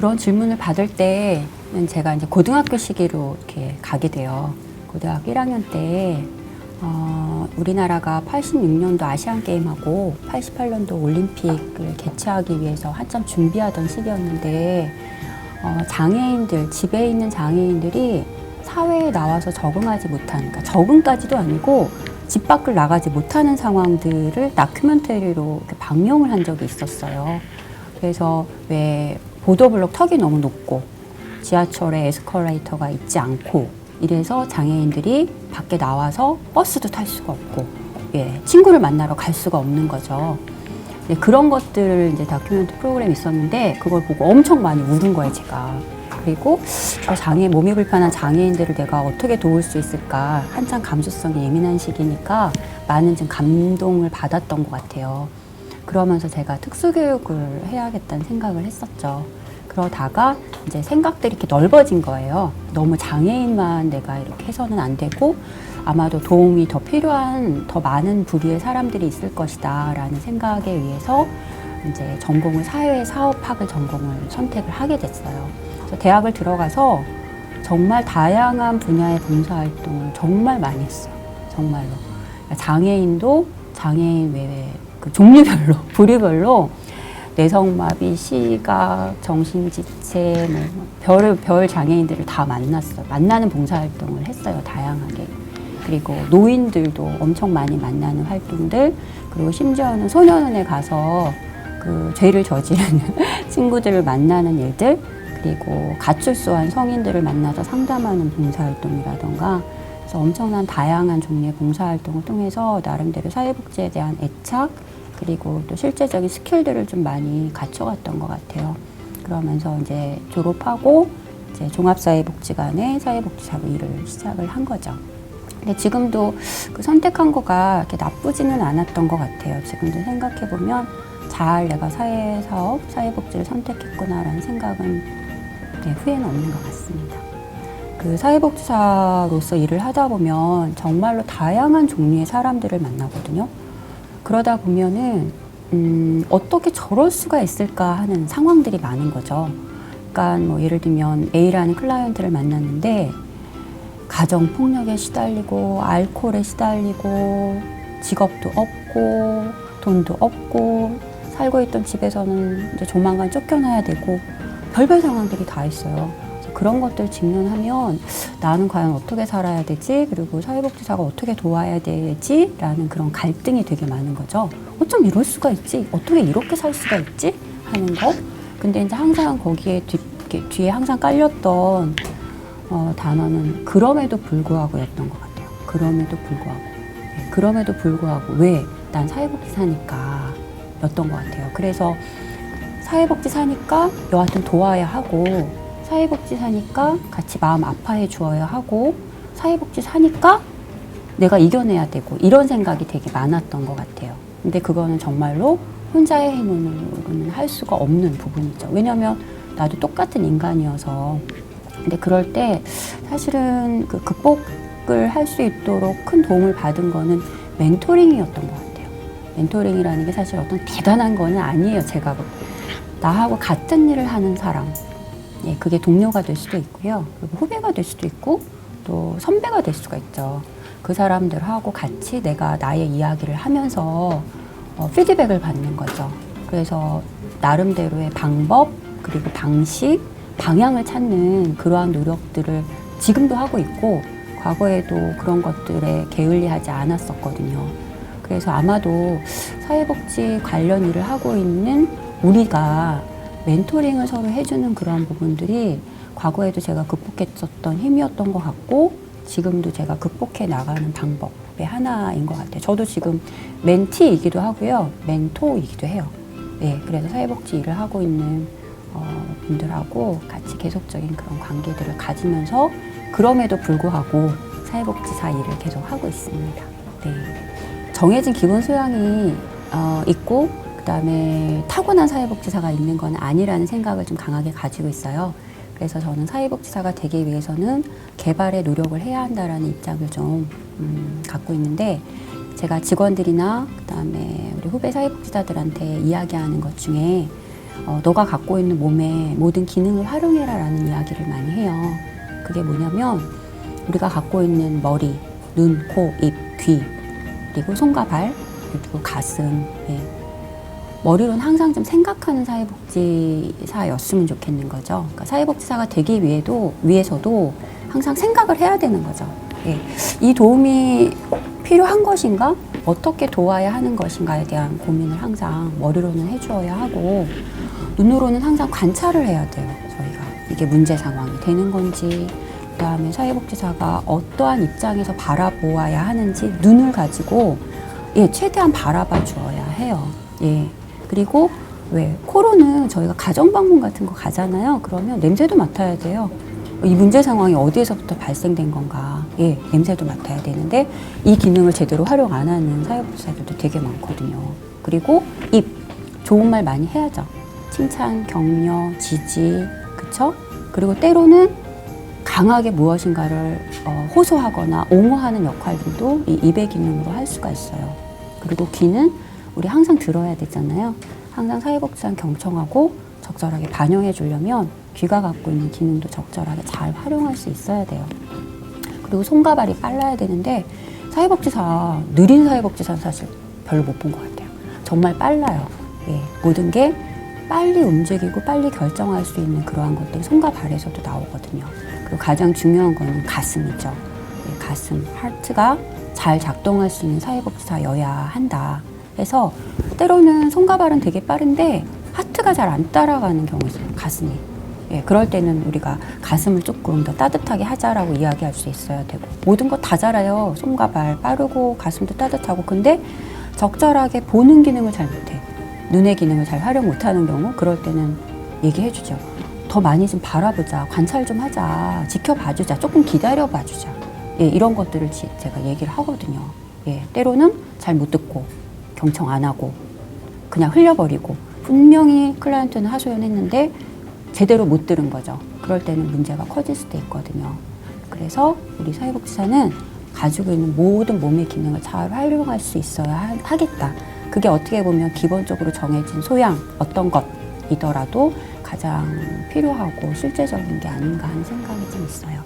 그런 질문을 받을 때는 제가 이제 고등학교 시기로 이렇게 가게 돼요. 고등학교 1학년 때 우리나라가 86년도 아시안 게임하고 88년도 올림픽을 개최하기 위해서 한참 준비하던 시기였는데 장애인들, 집에 있는 장애인들이 사회에 나와서 적응하지 못하는, 그러니까 적응까지도 아니고 집 밖을 나가지 못하는 상황들을 다큐멘터리로 이렇게 방영을 한 적이 있었어요. 그래서 왜 보도블록 턱이 너무 높고 지하철에 에스컬레이터가 있지 않고 이래서 장애인들이 밖에 나와서 버스도 탈 수가 없고 친구를 만나러 갈 수가 없는 거죠. 그런 것들을 이제 다큐멘터리 프로그램이 있었는데 그걸 보고 엄청 많이 울은 거예요, 제가. 그리고 저 몸이 불편한 장애인들을 내가 어떻게 도울 수 있을까, 한창 감수성이 예민한 시기니까 많은 좀 감동을 받았던 것 같아요. 그러면서 제가 특수교육을 해야겠다는 생각을 했었죠. 그러다가 이제 생각들이 이렇게 넓어진 거예요. 너무 장애인만 내가 이렇게 해서는 안 되고 아마도 도움이 더 필요한 더 많은 부류의 사람들이 있을 것이다 라는 생각에 의해서 이제 전공을 사회사업학을 전공을 선택을 하게 됐어요. 그래서 대학을 들어가서 정말 다양한 분야의 봉사활동을 정말 많이 했어요. 정말로. 장애인도 장애인 외에 그 종류별로, 부류별로 뇌성마비, 시각, 정신지체, 별 장애인들을 다 만났어요. 만나는 봉사활동을 했어요. 다양하게. 그리고 노인들도 엄청 많이 만나는 활동들, 그리고 심지어는 소년원에 가서 그 죄를 저지르는 친구들을 만나는 일들, 그리고 가출소한 성인들을 만나서 상담하는 봉사활동이라던가, 그래서 엄청난 다양한 종류의 봉사활동을 통해서 나름대로 사회복지에 대한 애착, 그리고 또 실제적인 스킬들을 좀 많이 갖춰갔던 것 같아요. 그러면서 이제 졸업하고 이제 종합사회복지관의 사회복지사로 일을 시작을 한 거죠. 근데 지금도 그 선택한 거가 이렇게 나쁘지는 않았던 것 같아요. 지금도 생각해보면 잘 내가 사회사업, 사회복지를 선택했구나라는 생각은 후회는 없는 것 같습니다. 그 사회복지사로서 일을 하다 보면 정말로 다양한 종류의 사람들을 만나거든요. 그러다 보면은 어떻게 저럴 수가 있을까 하는 상황들이 많은 거죠. 그러니까 뭐 예를 들면 A라는 클라이언트를 만났는데 가정폭력에 시달리고 알코올에 시달리고 직업도 없고 돈도 없고 살고 있던 집에서는 이제 조만간 쫓겨나야 되고 별별 상황들이 다 있어요. 그런 것들 직면하면 나는 과연 어떻게 살아야 되지? 그리고 사회복지사가 어떻게 도와야 되지? 라는 그런 갈등이 되게 많은 거죠. 어쩜 이럴 수가 있지? 어떻게 이렇게 살 수가 있지? 하는 거. 근데 이제 항상 거기에 뒤에 항상 깔렸던 단어는 그럼에도 불구하고였던 것 같아요. 그럼에도 불구하고. 그럼에도 불구하고 왜? 난 사회복지사니까 였던 것 같아요. 그래서 사회복지사니까 여하튼 도와야 하고 사회복지사니까 같이 마음 아파해 주어야 하고 사회복지사니까 내가 이겨내야 되고 이런 생각이 되게 많았던 것 같아요. 근데 그거는 정말로 혼자의 힘으로는 할 수가 없는 부분이죠. 왜냐하면 나도 똑같은 인간이어서. 근데 그럴 때 사실은 그 극복을 할 수 있도록 큰 도움을 받은 거는 멘토링이었던 것 같아요. 멘토링이라는 게 사실 어떤 대단한 거는 아니에요. 제가 나하고 같은 일을 하는 사람, 그게 동료가 될 수도 있고요. 그리고 후배가 될 수도 있고 또 선배가 될 수가 있죠. 그 사람들하고 같이 내가 나의 이야기를 하면서 피드백을 받는 거죠. 그래서 나름대로의 방법, 그리고 방식, 방향을 찾는 그러한 노력들을 지금도 하고 있고 과거에도 그런 것들에 게을리하지 않았었거든요. 그래서 아마도 사회복지 관련 일을 하고 있는 우리가 멘토링을 서로 해주는 그런 부분들이 과거에도 제가 극복했었던 힘이었던 것 같고 지금도 제가 극복해 나가는 방법의 하나인 것 같아요. 저도 지금 멘티이기도 하고요. 멘토이기도 해요. 그래서 사회복지 일을 하고 있는 분들하고 같이 계속적인 그런 관계들을 가지면서 그럼에도 불구하고 사회복지사 일을 계속 하고 있습니다. 정해진 기본 소양이 있고 그다음에 타고난 사회복지사가 있는 건 아니라는 생각을 좀 강하게 가지고 있어요. 그래서 저는 사회복지사가 되기 위해서는 개발의 노력을 해야 한다라는 입장을 좀 갖고 있는데 제가 직원들이나 그다음에 우리 후배 사회복지사들한테 이야기하는 것 중에 너가 갖고 있는 몸의 모든 기능을 활용해라 라는 이야기를 많이 해요. 그게 뭐냐면 우리가 갖고 있는 머리, 눈, 코, 입, 귀, 그리고 손과 발, 그리고 가슴. 예. 머리로는 항상 좀 생각하는 사회복지사였으면 좋겠는 거죠. 그러니까 사회복지사가 되기 위해서도 항상 생각을 해야 되는 거죠. 예. 이 도움이 필요한 것인가? 어떻게 도와야 하는 것인가에 대한 고민을 항상 머리로는 해주어야 하고 눈으로는 항상 관찰을 해야 돼요. 저희가 이게 문제 상황이 되는 건지, 그 다음에 사회복지사가 어떠한 입장에서 바라보아야 하는지 눈을 가지고 최대한 바라봐 주어야 해요. 예. 그리고 왜 코로는 저희가 가정방문 같은 거 가잖아요. 그러면 냄새도 맡아야 돼요. 이 문제 상황이 어디에서부터 발생된 건가. 냄새도 맡아야 되는데 이 기능을 제대로 활용 안 하는 사회복지사들도 되게 많거든요. 그리고 입, 좋은 말 많이 해야죠. 칭찬, 격려, 지지, 그쵸? 그리고 때로는 강하게 무엇인가를 호소하거나 옹호하는 역할들도 이 입의 기능으로 할 수가 있어요. 그리고 귀는 우리 항상 들어야 되잖아요. 항상 사회복지사는 경청하고 적절하게 반영해 주려면 귀가 갖고 있는 기능도 적절하게 잘 활용할 수 있어야 돼요. 그리고 손과 발이 빨라야 되는데 느린 사회복지사는 사실 별로 못 본 것 같아요. 정말 빨라요. 모든 게 빨리 움직이고 빨리 결정할 수 있는 그러한 것들이 손과 발에서도 나오거든요. 그리고 가장 중요한 거는 가슴이죠. 가슴, 하트가 잘 작동할 수 있는 사회복지사여야 한다. 해서 때로는 손과 발은 되게 빠른데 하트가 잘 안 따라가는 경우가 있어요. 가슴이. 그럴 때는 우리가 가슴을 조금 더 따뜻하게 하자라고 이야기할 수 있어야 되고 모든 거 다 잘해요. 손과 발 빠르고 가슴도 따뜻하고 근데 적절하게 보는 기능을 잘 못해. 눈의 기능을 잘 활용 못하는 경우 그럴 때는 얘기해 주죠. 더 많이 좀 바라보자. 관찰 좀 하자. 지켜봐주자. 조금 기다려봐주자. 이런 것들을 제가 얘기를 하거든요. 때로는 잘 못 듣고 경청 안 하고 그냥 흘려버리고 분명히 클라이언트는 하소연했는데 제대로 못 들은 거죠. 그럴 때는 문제가 커질 수도 있거든요. 그래서 우리 사회복지사는 가지고 있는 모든 몸의 기능을 잘 활용할 수 있어야 하겠다. 그게 어떻게 보면 기본적으로 정해진 소양 어떤 것이더라도 가장 필요하고 실제적인 게 아닌가 하는 생각이 좀 있어요.